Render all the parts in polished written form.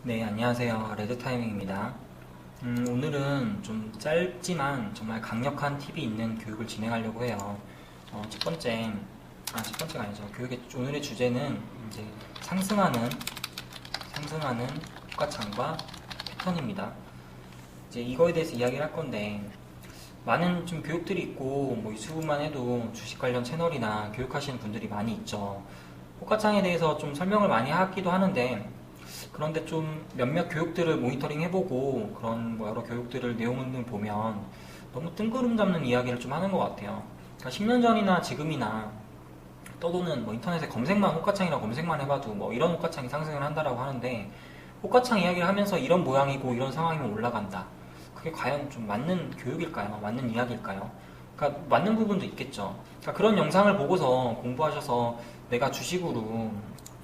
네, 안녕하세요. 레드타이밍입니다. 오늘은 좀 짧지만 정말 강력한 팁이 있는 교육을 진행하려고 해요. 첫 번째가 아니죠. 오늘의 주제는 이제 상승하는 호가창과 패턴입니다. 이제 이거에 대해서 이야기를 할 건데, 많은 좀 교육들이 있고, 뭐 유튜브만 해도 주식 관련 채널이나 교육하시는 분들이 많이 있죠. 호가창에 대해서 좀 설명을 많이 하기도 하는데, 그런데 좀 몇몇 교육들을 모니터링 해보고 그런 뭐 여러 교육들을 내용을 보면 너무 뜬구름 잡는 이야기를 좀 하는 것 같아요. 그러니까 10년 전이나 지금이나 떠도는 뭐 인터넷에 호가창이라고 검색만 해봐도 뭐 이런 호가창이 상승을 한다라고 하는데, 호가창 이야기를 하면서 이런 모양이고 이런 상황이면 올라간다. 그게 과연 좀 맞는 교육일까요? 맞는 이야기일까요? 그러니까 맞는 부분도 있겠죠. 그러니까 그런 영상을 보고서 공부하셔서 내가 주식으로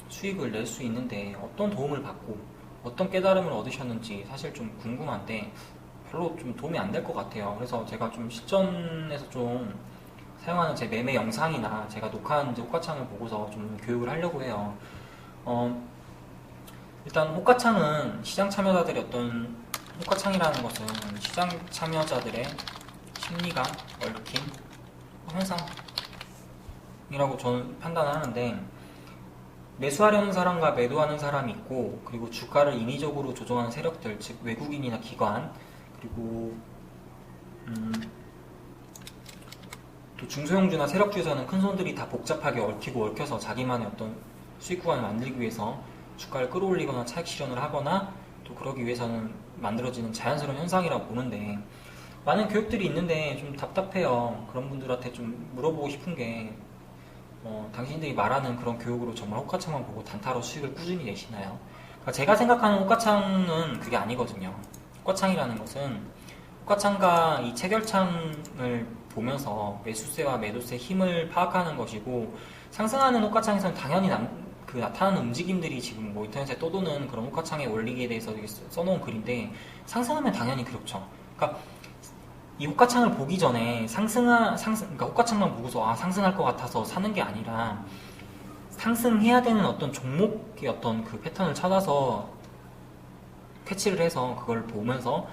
수익을 낼 수 있는데 어떤 도움을 받고 어떤 깨달음을 얻으셨는지 사실 좀 궁금한데 별로 좀 도움이 안 될 것 같아요. 그래서 제가 좀 실전에서 좀 사용하는 제 매매 영상이나 제가 녹화한 이제 호가창을 보고서 좀 교육을 하려고 해요. 일단 호가창은 호가창이라는 것은 시장 참여자들의 심리가 얽힌 현상이라고 저는 판단하는데, 매수하려는 사람과 매도하는 사람이 있고, 그리고 주가를 인위적으로 조정하는 세력들, 즉 외국인이나 기관, 그리고 또 중소형주나 세력주에서는 큰 손들이 다 복잡하게 얽히고 얽혀서 자기만의 어떤 수익 구간을 만들기 위해서 주가를 끌어올리거나 차익 실현을 하거나, 또 그러기 위해서는 만들어지는 자연스러운 현상이라고 보는데, 많은 교육들이 있는데 좀 답답해요. 그런 분들한테 좀 물어보고 싶은 게, 당신들이 말하는 그런 교육으로 정말 호가창만 보고 단타로 수익을 꾸준히 내시나요? 그러니까 제가 생각하는 호가창은 그게 아니거든요. 호가창이라는 것은 호가창과 이 체결창을 보면서 매수세와 매도세의 힘을 파악하는 것이고, 상승하는 호가창에서는 당연히 나타나는 움직임들이 지금 뭐 인터넷에 떠도는 그런 호가창의 원리에 대해서 써놓은 글인데, 상승하면 당연히 그렇죠. 그러니까 이 호가창을 보기 전에 그러니까 호가창만 보고서 상승할 것 같아서 사는 게 아니라, 상승해야 되는 어떤 종목의 어떤 그 패턴을 찾아서 캐치를 해서 그걸 보면서,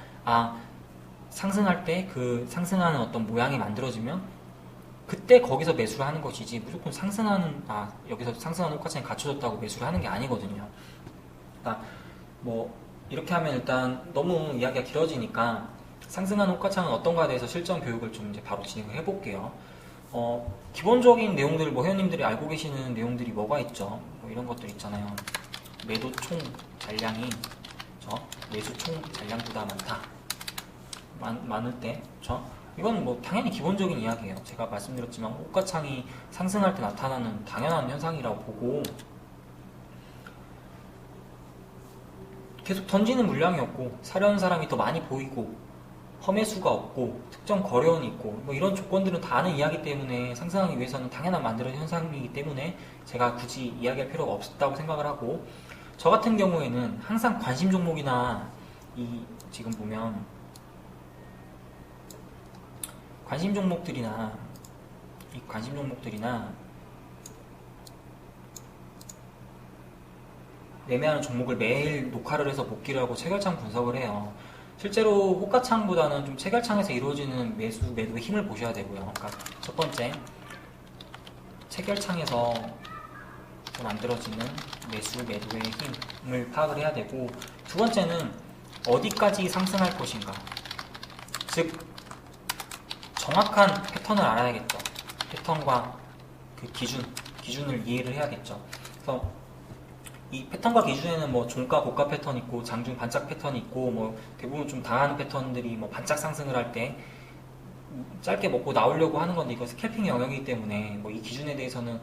상승할 때 그 상승하는 어떤 모양이 만들어지면 그때 거기서 매수를 하는 것이지, 무조건 여기서 상승하는 호가창이 갖춰졌다고 매수를 하는 게 아니거든요. 그러니까 뭐 이렇게 하면 일단 너무 이야기가 길어지니까 상승하는 호가창은 어떤가에 대해서 실전 교육을 좀 이제 바로 진행을 해볼게요. 기본적인 내용들, 뭐 회원님들이 알고 계시는 내용들이 뭐가 있죠? 뭐 이런 것들 있잖아요. 매도 총 잔량이 매수 총 잔량보다 많을 때, 이건 뭐 당연히 기본적인 이야기예요. 제가 말씀드렸지만 호가창이 상승할 때 나타나는 당연한 현상이라고 보고, 계속 던지는 물량이 없고 사려는 사람이 더 많이 보이고 험해수가 없고 특정 거래원이 있고, 뭐 이런 조건들은 다 아는 이야기 때문에 상승하기 위해서는 당연한 만들어진 현상이기 때문에 제가 굳이 이야기할 필요가 없다고 생각을 하고, 저 같은 경우에는 항상 관심 종목이나 지금 보면 관심 종목들이나 매매하는 종목을 매일 녹화를 해서 복기를 하고 체결창 분석을 해요. 실제로 호가창보다는 좀 체결창에서 이루어지는 매도의 힘을 보셔야 되고요. 그러니까 첫 번째, 체결창에서 만들어지는 매도의 힘을 파악을 해야 되고, 두 번째는 어디까지 상승할 것인가, 즉 정확한 패턴을 알아야겠죠. 패턴과 그 기준을 이해를 해야겠죠. 그래서 이 패턴과 기준에는 뭐 종가 고가 패턴 있고 장중 반짝 패턴이 있고, 뭐 대부분 좀 당하는 패턴들이 뭐 반짝 상승을 할 때 짧게 먹고 나오려고 하는 건데, 이거 스캘핑의 영역이기 때문에 뭐 이 기준에 대해서는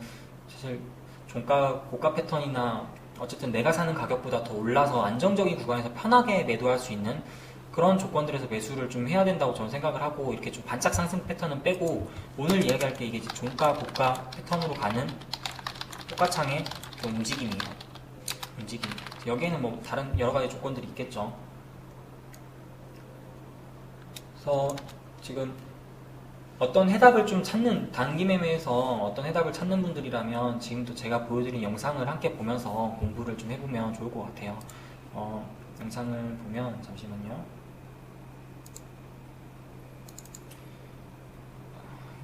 사실 종가 고가 패턴이나 어쨌든 내가 사는 가격보다 더 올라서 안정적인 구간에서 편하게 매도할 수 있는 그런 조건들에서 매수를 좀 해야 된다고 저는 생각을 하고, 이렇게 좀 반짝 상승 패턴은 빼고 오늘 이야기할 때 이게 종가 고가 패턴으로 가는 호가창의 움직임이에요. 여기에는 뭐 다른 여러 가지 조건들이 있겠죠. 그래서 지금 어떤 해답을 좀 찾는, 단기 매매에서 어떤 해답을 찾는 분들이라면 지금도 제가 보여드린 영상을 함께 보면서 공부를 좀 해보면 좋을 것 같아요. 영상을 보면 잠시만요.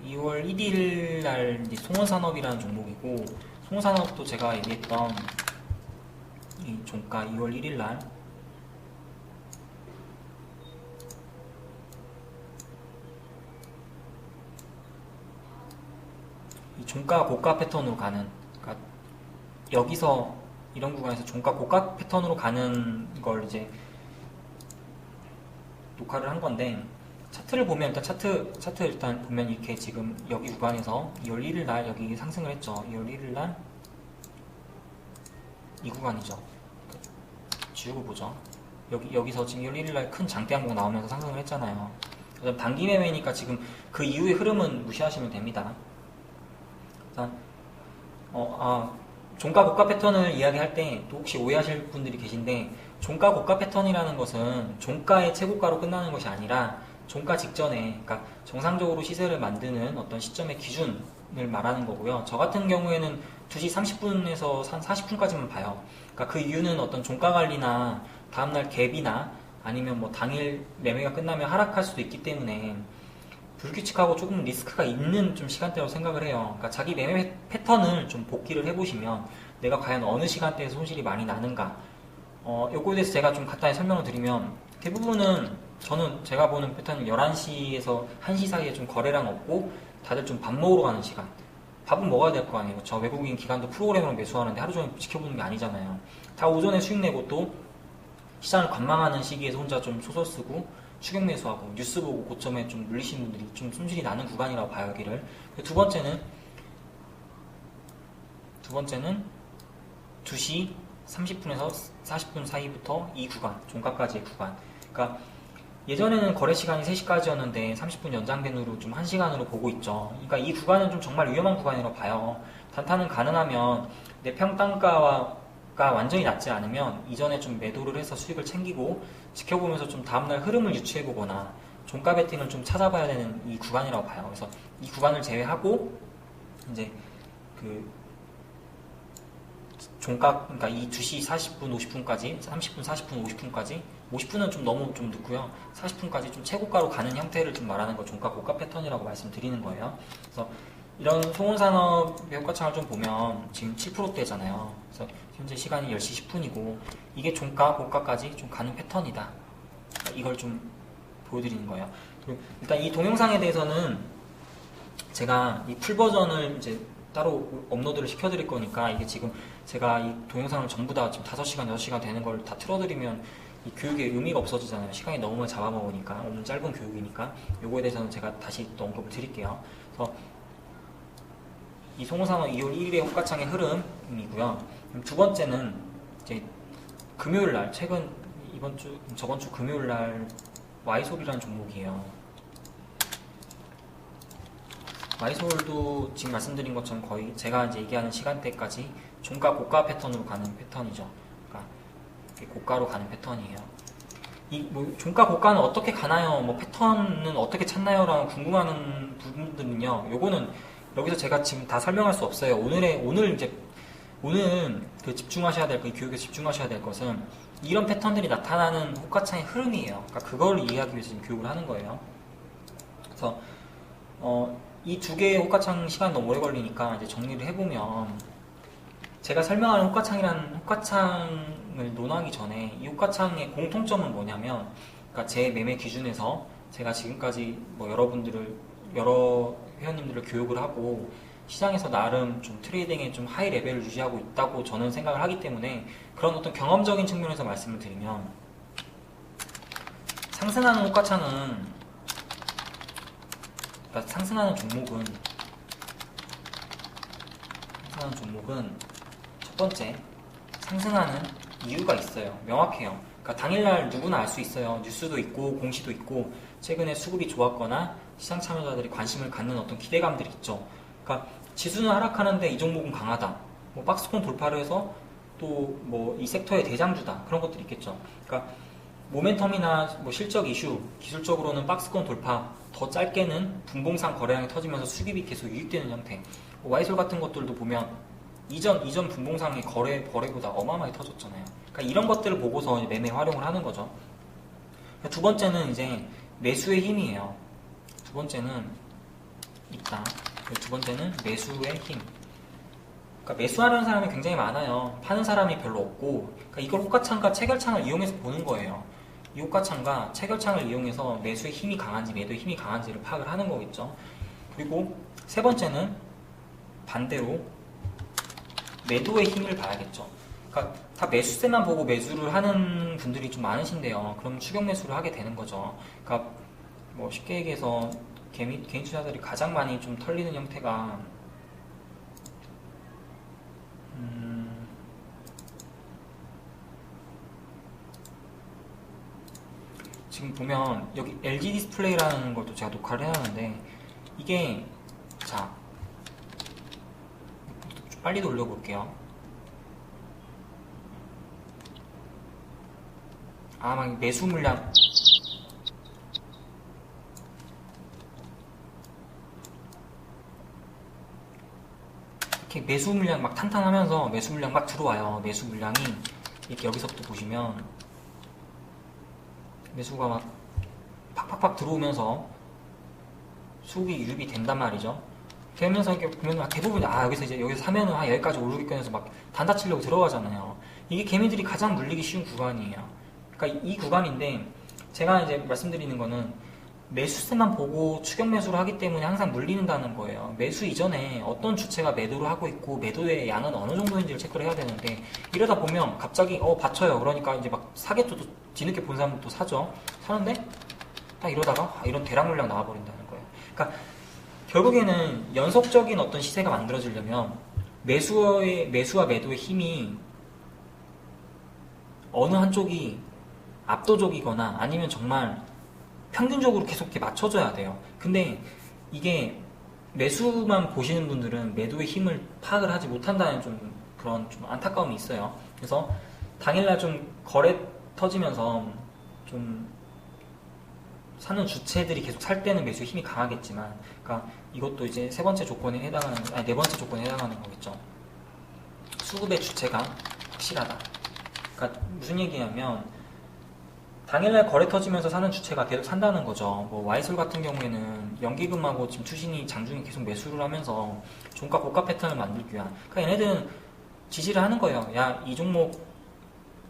2월 1일 날 이제 송원산업이라는 종목이고, 송원산업도 제가 얘기했던 이 종가 2월 1일 날 이 종가 고가 패턴으로 가는, 그러니까 여기서 이런 구간에서 종가 고가 패턴으로 가는 걸 이제 녹화를 한 건데, 차트를 보면 일단 차트 일단 보면 이렇게 지금 여기 구간에서 2월 1일 날 여기 상승을 했죠. 2월 1일 날 이 구간이죠. 지우고 보죠. 여기서 지금 2월 1일 날 큰 장대 항목 나오면서 상승을 했잖아요. 그래서 단기 매매니까 지금 그 이후의 흐름은 무시하시면 됩니다. 일단 종가 고가 패턴을 이야기할 때 또 혹시 오해하실 분들이 계신데, 종가 고가 패턴이라는 것은 종가의 최고가로 끝나는 것이 아니라 종가 직전에, 그러니까 정상적으로 시세를 만드는 어떤 시점의 기준을 말하는 거고요. 저 같은 경우에는 2시 30분에서 한 40분까지만 봐요. 그러니까 그 이유는 어떤 종가 관리나 다음날 갭이나 아니면 뭐 당일 매매가 끝나면 하락할 수도 있기 때문에 불규칙하고 조금 리스크가 있는 좀 시간대라고 생각을 해요. 그러니까 자기 매매 패턴을 좀 복기를 해보시면 내가 과연 어느 시간대에 손실이 많이 나는가, 요거에 대해서 제가 좀 간단히 설명을 드리면, 대부분은 저는 제가 보는 패턴은 11시에서 1시 사이에 좀 거래량 없고 다들 좀 밥 먹으러 가는 시간, 밥은 먹어야 될 거 아니에요. 저 외국인 기관도 프로그램으로 매수하는데 하루 종일 지켜보는 게 아니잖아요. 다 오전에 수익 내고 또 시장을 관망하는 시기에서 혼자 좀 소설 쓰고 추격 매수하고 뉴스 보고 고점에 좀 물리신 분들이 좀 손실이 나는 구간이라고 봐요, 여기를. 두 번째는 2시 30분에서 40분 사이부터 이 구간, 종가까지의 구간. 그러니까 예전에는 거래 시간이 3시까지였는데 30분 연장된 후로 좀 1시간으로 보고 있죠. 그러니까 이 구간은 좀 정말 위험한 구간이라고 봐요. 단타는 가능하면 내 평단가가 완전히 낮지 않으면 이전에 좀 매도를 해서 수익을 챙기고 지켜보면서 좀 다음날 흐름을 유추해보거나 종가 베팅을 좀 찾아봐야 되는 이 구간이라고 봐요. 그래서 이 구간을 제외하고 이제 그 종가, 그러니까 이 2시 40분, 50분까지, 30분, 40분, 50분까지, 50분은 좀 너무 좀 늦고요. 40분까지 좀 최고가로 가는 형태를 좀 말하는 거 종가 고가 패턴이라고 말씀드리는 거예요. 그래서 이런 송원산업의 호가창을 좀 보면 지금 7%대잖아요. 그래서 현재 시간이 10시 10분이고 이게 종가 고가까지 좀 가는 패턴이다. 이걸 좀 보여드리는 거예요. 일단 이 동영상에 대해서는 제가 이 풀 버전을 이제 따로 업로드를 시켜드릴 거니까, 이게 지금 제가 이 동영상을 전부 다 지금 5시간, 6시간 되는 걸 다 틀어드리면 이 교육의 의미가 없어지잖아요. 시간이 너무 잡아먹으니까, 오늘 짧은 교육이니까. 요거에 대해서는 제가 다시 또 언급을 드릴게요. 그래서 이 송호산업 2월 1일의 호가창의 흐름이고요. 두 번째는 이제 금요일날, 저번 주 금요일날 와이솔이라는 종목이에요. 와이솔도 지금 말씀드린 것처럼 거의 제가 이제 얘기하는 시간대까지 종가 고가 패턴으로 가는 패턴이죠. 그러니까 고가로 가는 패턴이에요. 종가 고가는 어떻게 가나요? 뭐 패턴은 어떻게 찾나요? 라고 궁금하는 부분들은요. 요거는 여기서 제가 지금 다 설명할 수 없어요. 오늘 그 집중하셔야 될, 그 교육에 집중하셔야 될 것은 이런 패턴들이 나타나는 호가창의 흐름이에요. 그러니까 그걸 이해하기 위해서 지금 교육을 하는 거예요. 그래서 이 두 개의 호가창 시간 너무 오래 걸리니까 이제 정리를 해보면, 제가 설명하는 호가창을 논하기 전에 이 호가창의 공통점은 뭐냐면, 그러니까 제 매매 기준에서 제가 지금까지 뭐 여러 회원님들을 교육을 하고 시장에서 나름 좀 트레이딩에 좀 하이 레벨을 유지하고 있다고 저는 생각을 하기 때문에, 그런 어떤 경험적인 측면에서 말씀을 드리면, 상승하는 종목은 첫 번째, 상승하는 이유가 있어요. 명확해요. 그러니까 당일날 누구나 알 수 있어요. 뉴스도 있고 공시도 있고 최근에 수급이 좋았거나 시장 참여자들이 관심을 갖는 어떤 기대감들이 있죠. 그러니까 지수는 하락하는데 이 종목은 강하다. 뭐 박스권 돌파를 해서 또 뭐 이 섹터의 대장주다. 그런 것들이 있겠죠. 그러니까 모멘텀이나 뭐 실적 이슈, 기술적으로는 박스권 돌파, 더 짧게는 분봉상 거래량이 터지면서 수급이 계속 유입되는 형태. 와이솔 같은 것들도 보면 이전 분봉상의 거래보다 어마어마하게 터졌잖아요. 그러니까 이런 것들을 보고서 이제 매매 활용을 하는 거죠. 두 번째는 이제 매수의 힘이에요. 두 번째는 있다. 두 번째는 매수의 힘. 그러니까 매수하는 사람이 굉장히 많아요. 파는 사람이 별로 없고, 그러니까 이걸 호가창과 체결창을 이용해서 보는 거예요. 이 호가창과 체결창을 이용해서 매수의 힘이 강한지 매도의 힘이 강한지를 파악을 하는 거겠죠. 그리고 세 번째는 반대로 매도의 힘을 봐야겠죠. 그러니까 다 매수세만 보고 매수를 하는 분들이 좀 많으신데요. 그럼 추격 매수를 하게 되는 거죠. 그러니까 뭐 쉽게 얘기해서 개인 투자자들이 가장 많이 좀 털리는 형태가 지금 보면 여기 LG 디스플레이라는 것도 제가 녹화를 해놨는데 이게 자 좀 빨리 돌려볼게요. 막 매수 물량 이렇게 매수 물량 막 탄탄하면서 매수 물량 막 들어와요. 매수 물량이 이렇게 여기서부터 보시면 매수가 막 팍팍팍 들어오면서 수급이 유입이 된단 말이죠. 되면서 이렇게 보면 막 대부분 여기서 사면은 여기까지 오르기권에서 막 단타 치려고 들어가잖아요. 이게 개미들이 가장 물리기 쉬운 구간이에요. 그러니까 이 구간인데 제가 이제 말씀드리는 거는 매수세만 보고 추격 매수를 하기 때문에 항상 물리는다는 거예요. 매수 이전에 어떤 주체가 매도를 하고 있고 매도의 양은 어느 정도인지를 체크를 해야 되는데 이러다 보면 갑자기 받쳐요. 그러니까 이제 막 사겠죠. 뒤늦게 본 사람은 또 사죠. 사는데 딱 이러다가 이런 대량 물량 나와버린다는 거예요. 그러니까 결국에는 연속적인 어떤 시세가 만들어지려면 매수와 매도의 힘이 어느 한쪽이 압도적이거나 아니면 정말 평균적으로 계속 이렇게 맞춰줘야 돼요. 근데 이게 매수만 보시는 분들은 매도의 힘을 파악을 하지 못한다는 그런 안타까움이 있어요. 그래서 당일날 좀 거래 터지면서 좀 사는 주체들이 계속 살 때는 매수의 힘이 강하겠지만, 그러니까 이것도 이제 네 번째 조건에 해당하는 거겠죠. 수급의 주체가 확실하다. 그러니까 무슨 얘기냐면 당일날 거래 터지면서 사는 주체가 계속 산다는 거죠. 뭐 와이솔 같은 경우에는 연기금하고 지금 투신이 장중에 계속 매수를 하면서 종가 고가 패턴을 만들기 위한. 그러니까 얘네들은 지시를 하는 거예요. 야, 이 종목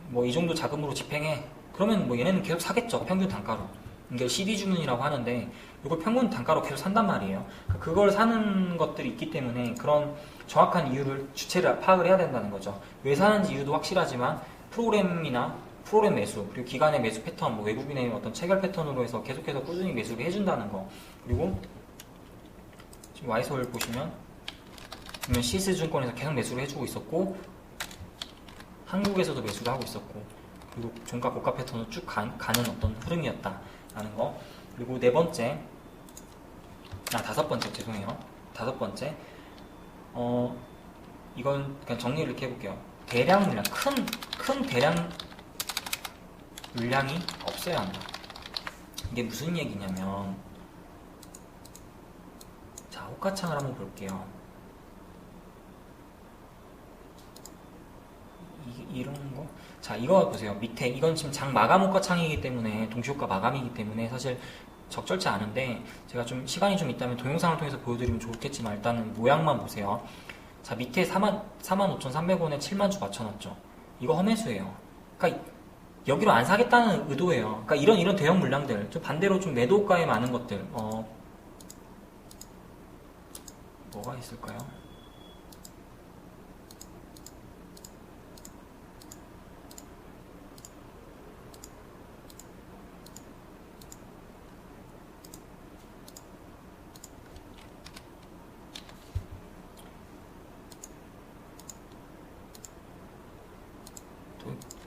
뭐 이 정도 자금으로 집행해. 그러면 뭐 얘네는 계속 사겠죠. 평균 단가로. 이게 CD 주문이라고 하는데 이걸 평균 단가로 계속 산단 말이에요. 그러니까 그걸 사는 것들이 있기 때문에 그런 정확한 이유를 주체를 파악을 해야 된다는 거죠. 왜 사는지 이유도 확실하지만 프로그램 매수, 그리고 기간의 매수 패턴, 뭐 외국인의 어떤 체결 패턴으로 해서 계속해서 꾸준히 매수를 해준다는 거. 그리고 지금 와이솔 보시면 시스증권에서 계속 매수를 해주고 있었고 한국에서도 매수를 하고 있었고 그리고 종가 고가 패턴으로 쭉 가는 어떤 흐름이었다라는 거. 그리고 다섯 번째 죄송해요. 다섯 번째 이건 그냥 정리를 이렇게 해볼게요. 대량 물량, 큰 대량 물량이 없어야 한다. 이게 무슨 얘기냐면, 자, 호가창을 한번 볼게요. 이런 거? 자, 이거 보세요. 밑에, 이건 지금 장 마감 호가창이기 때문에, 동시호가 마감이기 때문에 사실 적절치 않은데, 제가 좀 시간이 좀 있다면 동영상을 통해서 보여드리면 좋겠지만, 일단은 모양만 보세요. 자, 밑에 45,300원에 7만 주 맞춰놨죠. 이거 험해수예요. 그러니까 여기로 안 사겠다는 의도예요. 그러니까 이런 대형 물량들, 좀 반대로 좀 매도가에 많은 것들, 뭐가 있을까요?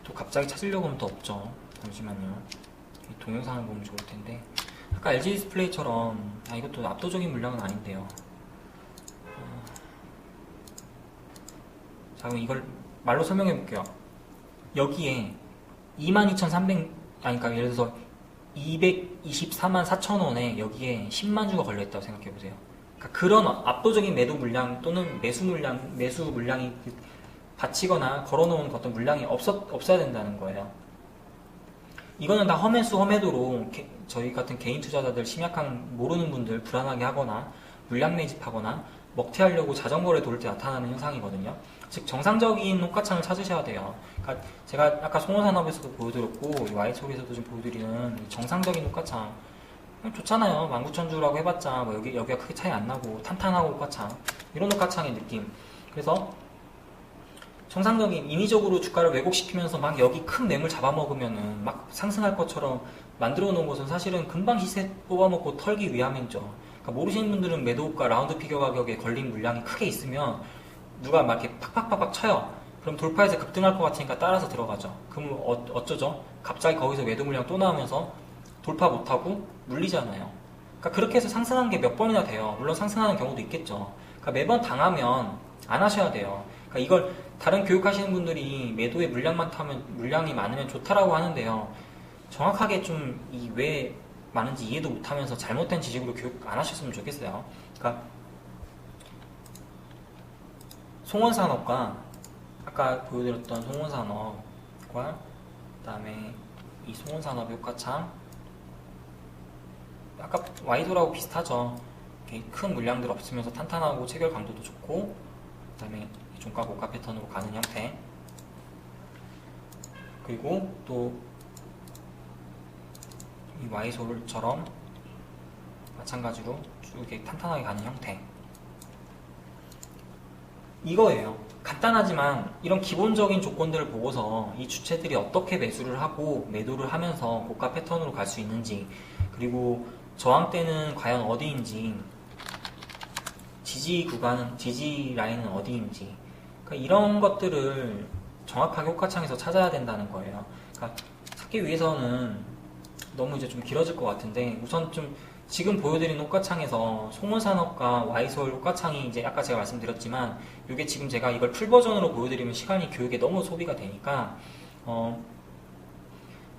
또 갑자기 찾으려고 하면 또 없죠. 잠시만요. 이 동영상을 보면 좋을 텐데, 아까 LG 디스플레이처럼 이것도 압도적인 물량은 아닌데요. 자, 그럼 이걸 말로 설명해 볼게요. 여기에 22,300, 그러니까 예를 들어서 224만 4천원에 여기에 10만 주가 걸려있다고 생각해 보세요. 그러니까 그런 압도적인 매도 물량 또는 매수 물량이 받치거나 걸어놓은 어떤 물량이 없어야 된다는 거예요. 이거는 다 험해수 험해도로 저희 같은 개인 투자자들, 심약한 모르는 분들 불안하게 하거나 물량 매집하거나 먹튀하려고 자전거를 돌 때 나타나는 현상이거든요. 즉 정상적인 호가창을 찾으셔야 돼요. 그러니까 제가 아까 송원산업에서도 보여드렸고 Y솔에서도 좀 보여드리는 정상적인 호가창 좋잖아요. 19,000주라고 해봤자 뭐 여기가 크게 차이 안 나고 탄탄하고 호가창 이런 호가창의 느낌. 그래서 정상적인 인위적으로 주가를 왜곡시키면서 막 여기 큰 매물 잡아먹으면은 막 상승할 것처럼 만들어 놓은 것은 사실은 금방 시세 뽑아먹고 털기 위함이죠. 그러니까 모르시는 분들은 매도가 라운드 피겨 가격에 걸린 물량이 크게 있으면 누가 막 이렇게 팍팍팍팍 쳐요. 그럼 돌파해서 급등할 것 같으니까 따라서 들어가죠. 그럼 어쩌죠? 갑자기 거기서 매도 물량 또 나오면서 돌파 못하고 물리잖아요. 그러니까 그렇게 해서 상승한 게 몇 번이나 돼요. 물론 상승하는 경우도 있겠죠. 그러니까 매번 당하면 안 하셔야 돼요. 그러니까 이걸 다른 교육하시는 분들이 매도에 물량이 많으면 좋다라고 하는데요. 정확하게 좀 왜 많은지 이해도 못하면서 잘못된 지식으로 교육 안 하셨으면 좋겠어요. 그러니까 송원산업과 아까 보여드렸던 송원산업과 그다음에 이 송원산업의 호가창 아까 와이도라고 비슷하죠. 큰 물량들 없으면서 탄탄하고 체결 강도도 좋고 그다음에 종가 고가 패턴으로 가는 형태. 그리고 또 이 Y솔처럼 마찬가지로 쭉 이렇게 탄탄하게 가는 형태. 이거예요. 간단하지만 이런 기본적인 조건들을 보고서 이 주체들이 어떻게 매수를 하고 매도를 하면서 고가 패턴으로 갈 수 있는지, 그리고 저항 때는 과연 어디인지, 지지 라인은 어디인지, 그러니까 이런 것들을 정확하게 호가창에서 찾아야 된다는 거예요. 그러니까 찾기 위해서는 너무 이제 좀 길어질 것 같은데, 우선 좀 지금 보여드린 호가창에서 송원산업과 Y솔 호가창이 이제 아까 제가 말씀드렸지만, 이게 지금 제가 이걸 풀 버전으로 보여드리면 시간이 교육에 너무 소비가 되니까,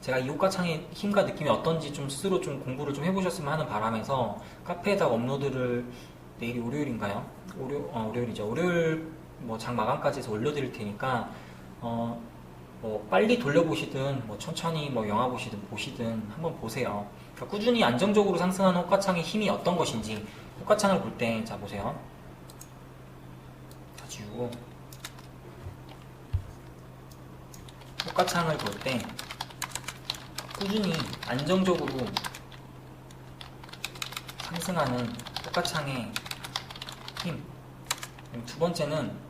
제가 이 호가창의 힘과 느낌이 어떤지 좀 스스로 좀 공부를 좀 해보셨으면 하는 바람에서 카페에다 업로드를 내일이 월요일인가요? 월요일이죠. 월요일 뭐 장 마감까지 해서 올려드릴 테니까 뭐 빨리 돌려보시든 뭐 천천히 뭐 영화 보시든 한번 보세요. 그러니까 꾸준히 안정적으로 상승하는 호가창의 힘이 어떤 것인지, 호가창을 볼 때 자 보세요. 다 지우고 호가창을 볼 때 꾸준히 안정적으로 상승하는 호가창의 힘. 두 번째는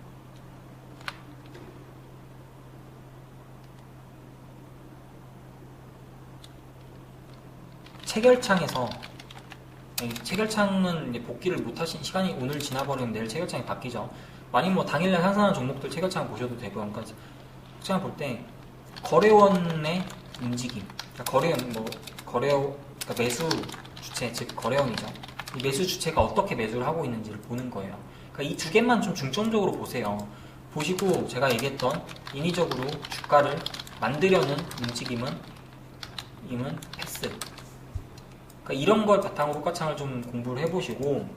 체결창에서, 체결창은 이제 복귀를 못하신 시간이 오늘 지나버리면 내일 체결창이 바뀌죠. 만약 뭐 당일날 상승하는 종목들 체결창 보셔도 되고요. 그러니까 체결창 볼 때 거래원의 움직임, 그러니까 매수 주체, 즉 거래원이죠. 이 매수 주체가 어떻게 매수를 하고 있는지를 보는 거예요. 그러니까 이 두 개만 좀 중점적으로 보세요. 보시고 제가 얘기했던 인위적으로 주가를 만들려는 움직임은 패스. 그러니까 이런 걸 바탕으로 호가창을 좀 공부를 해보시고,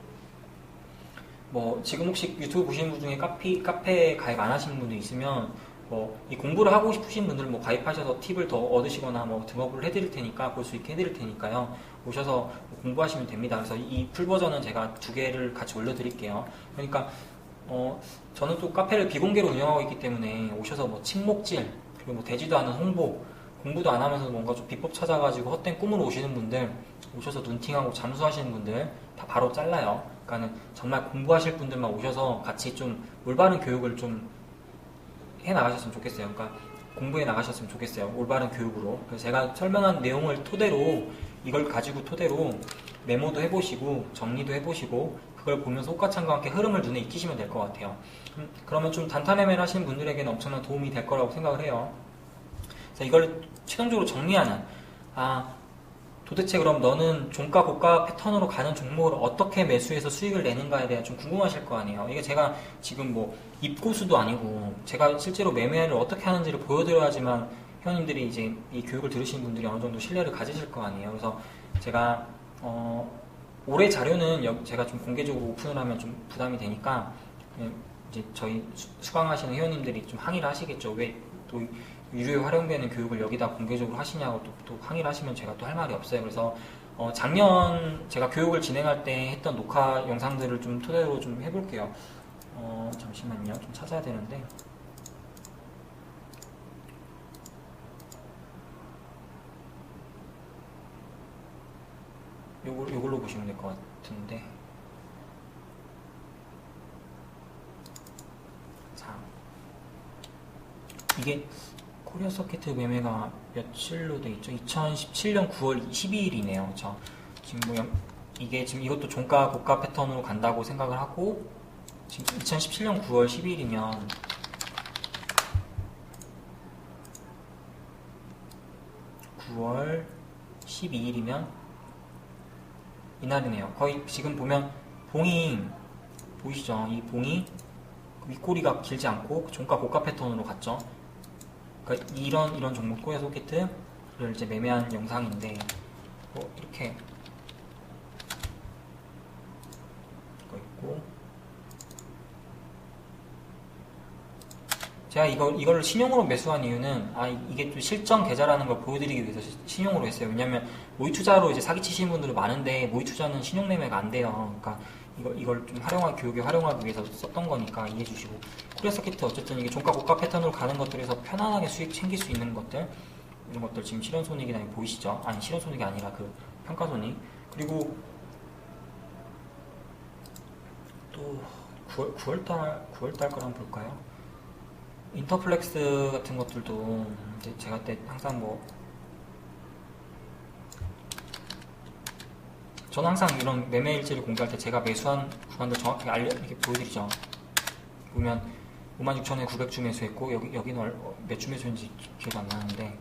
뭐 지금 혹시 유튜브 보시는 분 중에 카페에 가입 안 하시는 분도 있으면 뭐 이 공부를 하고 싶으신 분들 뭐 가입하셔서 팁을 더 얻으시거나 뭐 등업을 해드릴 테니까, 볼 수 있게 해드릴 테니까요. 오셔서 공부하시면 됩니다. 그래서 이 풀 버전은 제가 두 개를 같이 올려드릴게요. 그러니까 저는 또 카페를 비공개로 운영하고 있기 때문에 오셔서 뭐 침묵질, 그리고 뭐 되지도 않은 홍보, 공부도 안 하면서 뭔가 좀 비법 찾아가지고 헛된 꿈으로 오시는 분들, 오셔서 눈팅하고 잠수하시는 분들 다 바로 잘라요. 그러니까는 정말 공부하실 분들만 오셔서 같이 좀 올바른 교육을 좀 해 나가셨으면 좋겠어요. 그러니까 공부해 나가셨으면 좋겠어요. 올바른 교육으로. 그래서 제가 설명한 내용을 토대로, 이걸 가지고 토대로 메모도 해보시고 정리도 해보시고 그걸 보면서 호가창과 함께 흐름을 눈에 익히시면 될 것 같아요. 그러면 좀 단타 매매를 하시는 분들에게는 엄청난 도움이 될 거라고 생각을 해요. 그래서 이걸 최종적으로 정리하는, 도대체 그럼 너는 종가 고가 패턴으로 가는 종목을 어떻게 매수해서 수익을 내는가에 대해 좀 궁금하실 거 아니에요. 이게 제가 지금 뭐 입고수도 아니고 제가 실제로 매매를 어떻게 하는지를 보여드려야지만 회원님들이 이제 이 교육을 들으시는 분들이 어느 정도 신뢰를 가지실 거 아니에요. 그래서 제가 올해 자료는 제가 좀 공개적으로 오픈을 하면 좀 부담이 되니까 이제 저희 수강하시는 회원님들이 좀 항의를 하시겠죠. 왜 또 유료에 활용되는 교육을 여기다 공개적으로 하시냐고 또 항의를 하시면 제가 또 할 말이 없어요. 그래서 작년 제가 교육을 진행할 때 했던 녹화 영상들을 좀 토대로 좀 해볼게요. 잠시만요. 좀 찾아야 되는데. 요걸로 보시면 될 것 같은데. 자, 이게 코리아 서킷 매매가 며칠로 돼 있죠? 2017년 9월 12일이네요. 그쵸? 지금 뭐 이게 지금 이것도 종가 고가 패턴으로 간다고 생각을 하고, 지금 2017년 9월 12일이면 9월 12일이면 이날이네요. 거의 지금 보면 봉이 보이시죠? 이 봉이 윗꼬리가 길지 않고 종가 고가 패턴으로 갔죠. 그러니까 이런 종목 코리아 서킷을 이제 매매한 영상인데 이렇게 이거 있고, 제가 이거를 신용으로 매수한 이유는 이게 또 실전 계좌라는 걸 보여드리기 위해서 신용으로 했어요. 왜냐면 모의 투자로 이제 사기치시는 분들이 많은데 모의 투자는 신용 매매가 안 돼요. 그러니까 이걸 좀 교육에 활용하기 위해서 썼던 거니까 이해해 주시고, 코리아 서킷 어쨌든 이게 종가 고가 패턴으로 가는 것들에서 편안하게 수익 챙길 수 있는 것들, 이런 것들 지금 실현손익이나 보이시죠? 아니, 실현손익이 아니라 그 평가손익. 그리고 또 9월달 걸 한번 볼까요? 인터플렉스 같은 것들도 이제 제가 때 항상 저는 항상 이런 매매 일지를 공개할 때 제가 매수한 구간들 정확하게 이렇게 보여드리죠. 보면 56,000에 900주 매수했고, 여기는 몇 주 매수인지 기억 안 나는데,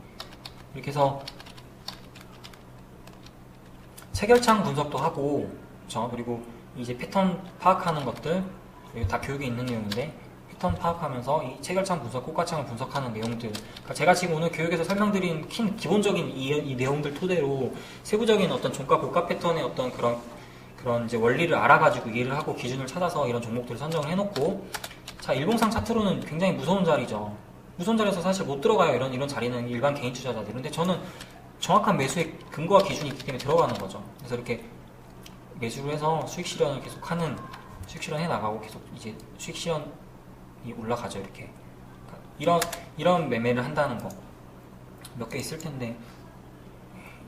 이렇게 해서 체결창 분석도 하고, 그리고 이제 패턴 파악하는 것들, 여기 다 교육에 있는 내용인데, 패턴 파악하면서 이 체결창 분석, 꽃가창을 분석하는 내용들. 그러니까 제가 지금 오늘 교육에서 설명드린 기본적인 이 내용들 토대로 세부적인 어떤 종가 고가 패턴의 어떤 그런 이제 원리를 알아가지고 이해를 하고 기준을 찾아서 이런 종목들을 선정을 해놓고, 자, 일봉상 차트로는 굉장히 무서운 자리죠. 무서운 자리에서 사실 못 들어가요. 이런 자리는 일반 개인 투자자들. 근데 저는 정확한 매수의 근거와 기준이 있기 때문에 들어가는 거죠. 그래서 이렇게 매수를 해서 수익 실현을 계속하는, 수익 실현해 나가고 계속 이제 수익 실현이 올라가죠. 이렇게. 그러니까 이런 매매를 한다는 거 몇 개 있을 텐데,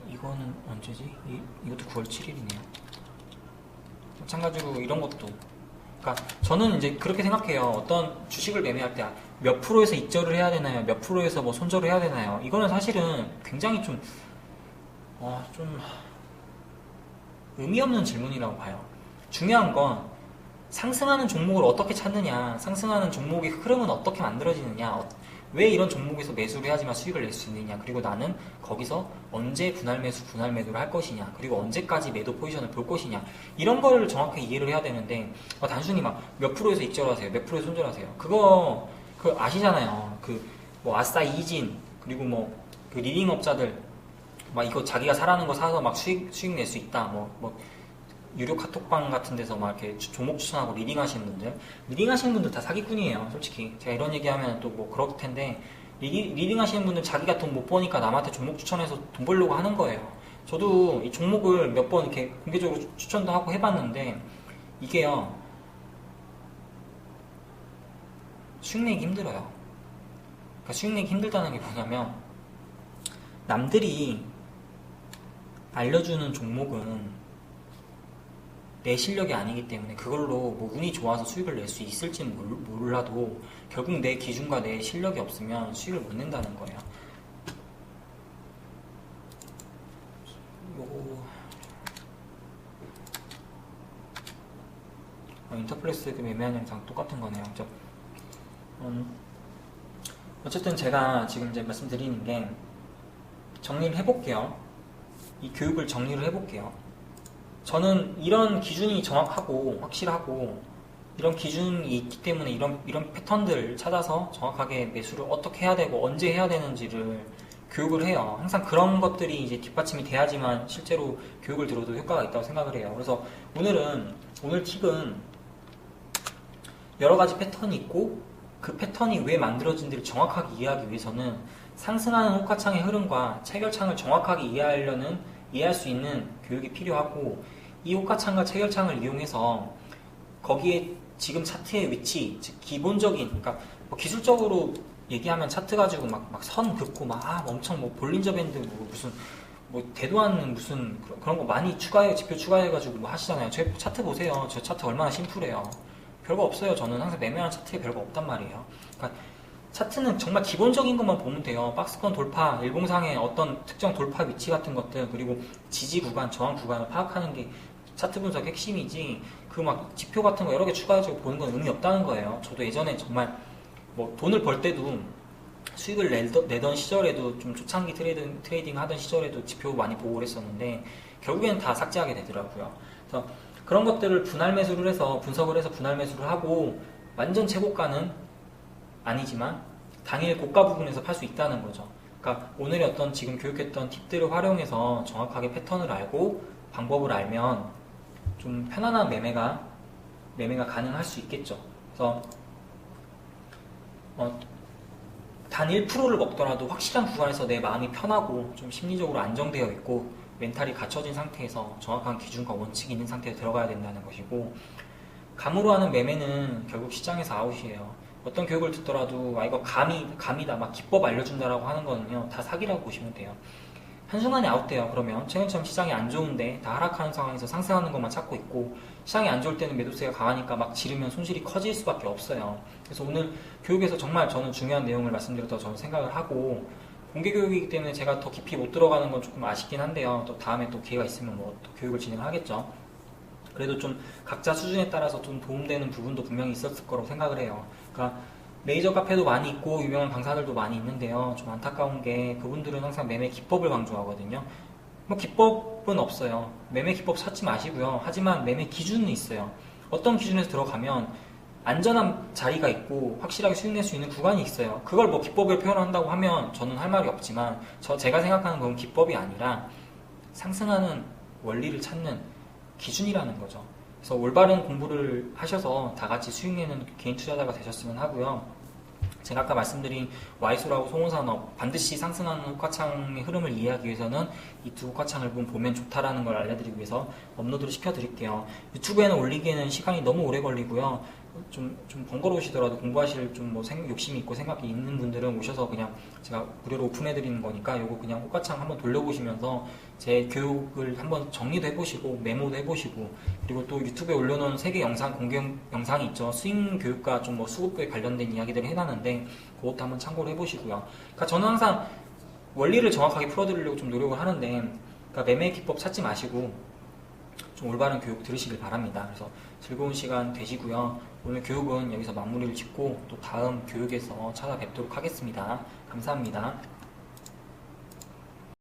이거는 언제지? 이것도 9월 7일이네요. 마찬가지로 이런 것도, 그러니까 저는 이제 그렇게 생각해요. 어떤 주식을 매매할 때 몇 프로에서 익절을 해야 되나요? 몇 프로에서 뭐 손절을 해야 되나요? 이거는 사실은 굉장히 좀 의미 없는 질문이라고 봐요. 중요한 건 상승하는 종목을 어떻게 찾느냐, 상승하는 종목의 흐름은 어떻게 만들어지느냐, 왜 이런 종목에서 매수를 해야지만 수익을 낼 수 있느냐, 그리고 나는 거기서 언제 분할 매수, 분할 매도를 할 것이냐, 그리고 언제까지 매도 포지션을 볼 것이냐, 이런 걸 정확하게 이해를 해야 되는데, 단순히 막 몇 프로에서 익절하세요, 몇 프로에서 손절하세요. 그거 아시잖아요. 뭐 아싸 이진, 그리고 그 리딩업자들 막 이거 자기가 사라는 거 사서 막 수익 낼 수 있다. 뭐 유료 카톡방 같은 데서 막 이렇게 종목 추천하고 리딩 하시는 분들 다 사기꾼이에요. 솔직히 제가 이런 얘기하면 또 뭐 그럴 텐데, 리딩 하시는 분들 자기가 돈 못 버니까 남한테 종목 추천해서 돈 벌려고 하는 거예요. 저도 이 종목을 몇 번 이렇게 공개적으로 추천도 하고 해봤는데, 이게요, 수익 내기 힘들어요. 그러니까 수익 내기 힘들다는 게 뭐냐면, 남들이 알려주는 종목은 내 실력이 아니기 때문에 그걸로 뭐 운이 좋아서 수익을 낼 수 있을지는 몰라도 결국 내 기준과 내 실력이 없으면 수익을 못 낸다는 거예요. 인터플렉스 매매한 영상 똑같은 거네요. 어쨌든 제가 지금 이제 말씀드리는 게, 정리를 해볼게요. 이 교육을 정리를 해볼게요. 저는 이런 기준이 정확하고 확실하고 이런 기준이 있기 때문에 이런 패턴들을 찾아서 정확하게 매수를 어떻게 해야 되고 언제 해야 되는지를 교육을 해요. 항상 그런 것들이 이제 뒷받침이 돼야지만 실제로 교육을 들어도 효과가 있다고 생각을 해요. 그래서 오늘 팁은 여러 가지 패턴이 있고 그 패턴이 왜 만들어진지를 정확하게 이해하기 위해서는 상승하는 호가창의 흐름과 체결창을 정확하게 이해할 수 있는 교육이 필요하고, 이 호가창과 체결창을 이용해서 거기에 지금 차트의 위치, 즉 기본적인, 그러니까 뭐 기술적으로 얘기하면 차트 가지고 막 선 긋고 엄청 뭐 볼린저 밴드 무슨 뭐 대도 않는 무슨 그런 거 많이 지표 추가해가지고 뭐 하시잖아요. 제 차트 보세요. 저 차트 얼마나 심플해요. 별거 없어요. 저는 항상 매매하는 차트에 별거 없단 말이에요. 그러니까 차트는 정말 기본적인 것만 보면 돼요. 박스권 돌파, 일봉상의 어떤 특정 돌파 위치 같은 것들, 그리고 지지 구간, 저항 구간을 파악하는 게 차트 분석 핵심이지, 그 막 지표 같은 거 여러 개 추가해가지고 보는 건 의미 없다는 거예요. 저도 예전에 정말 뭐 돈을 벌 때도 수익을 내던 시절에도 좀 초창기 트레이딩 하던 시절에도 지표 많이 보고 그랬었는데 결국에는 다 삭제하게 되더라고요. 그래서 그런 것들을 분할 매수를 해서 분석을 해서 분할 매수를 하고 완전 최고가는 아니지만 당일 고가 부분에서 팔 수 있다는 거죠. 그러니까 오늘의 어떤 지금 교육했던 팁들을 활용해서 정확하게 패턴을 알고 방법을 알면 좀 편안한 매매가 가능할 수 있겠죠. 그래서 단 1%를 먹더라도 확실한 구간에서 내 마음이 편하고 좀 심리적으로 안정되어 있고 멘탈이 갖춰진 상태에서 정확한 기준과 원칙이 있는 상태에 들어가야 된다는 것이고, 감으로 하는 매매는 결국 시장에서 아웃이에요. 어떤 교육을 듣더라도 이거 감이다 막 기법 알려준다라고 하는 거는요 다 사기라고 보시면 돼요. 한순간에 아웃돼요. 그러면 최근처럼 시장이 안 좋은데 다 하락하는 상황에서 상승하는 것만 찾고 있고, 시장이 안 좋을 때는 매도세가 강하니까 막 지르면 손실이 커질 수밖에 없어요. 그래서 오늘 교육에서 정말 저는 중요한 내용을 말씀드렸다고 저는 생각을 하고, 공개 교육이기 때문에 제가 더 깊이 못 들어가는 건 조금 아쉽긴 한데요. 또 다음에 또 기회가 있으면 뭐 또 교육을 진행을 하겠죠. 그래도 좀 각자 수준에 따라서 좀 도움되는 부분도 분명히 있었을 거라고 생각을 해요. 그러니까 메이저 카페도 많이 있고 유명한 강사들도 많이 있는데요. 좀 안타까운 게 그분들은 항상 매매 기법을 강조하거든요. 뭐 기법은 없어요. 매매 기법 찾지 마시고요. 하지만 매매 기준은 있어요. 어떤 기준에서 들어가면 안전한 자리가 있고 확실하게 수익 낼 수 있는 구간이 있어요. 그걸 뭐 기법을 표현한다고 하면 저는 할 말이 없지만 제가 생각하는 건 기법이 아니라 상승하는 원리를 찾는 기준이라는 거죠. 그래서 올바른 공부를 하셔서 다 같이 수익 내는 개인 투자자가 되셨으면 하고요. 제가 아까 말씀드린 와이소라고 송호산업, 반드시 상승하는 호가창의 흐름을 이해하기 위해서는 이 두 호가창을 보면 좋다라는 걸 알려드리기 위해서 업로드를 시켜드릴게요. 유튜브에는 올리기에는 시간이 너무 오래 걸리고요. 좀 번거로우시더라도 공부하실 좀 뭐 욕심이 있고 생각이 있는 분들은 오셔서 그냥 제가 무료로 오픈해드리는 거니까 요거 그냥 호가창 한번 돌려보시면서 제 교육을 한번 정리도 해보시고 메모도 해보시고, 그리고 또 유튜브에 올려놓은 3개 영상, 공개 영상이 있죠. 스윙 교육과 좀 뭐 수급에 관련된 이야기들을 해놨는데 그것도 한번 참고를 해보시고요. 그러니까 저는 항상 원리를 정확하게 풀어드리려고 좀 노력을 하는데, 그러니까 매매 기법 찾지 마시고 좀 올바른 교육 들으시길 바랍니다. 그래서 즐거운 시간 되시고요. 오늘 교육은 여기서 마무리를 짓고 또 다음 교육에서 찾아뵙도록 하겠습니다. 감사합니다.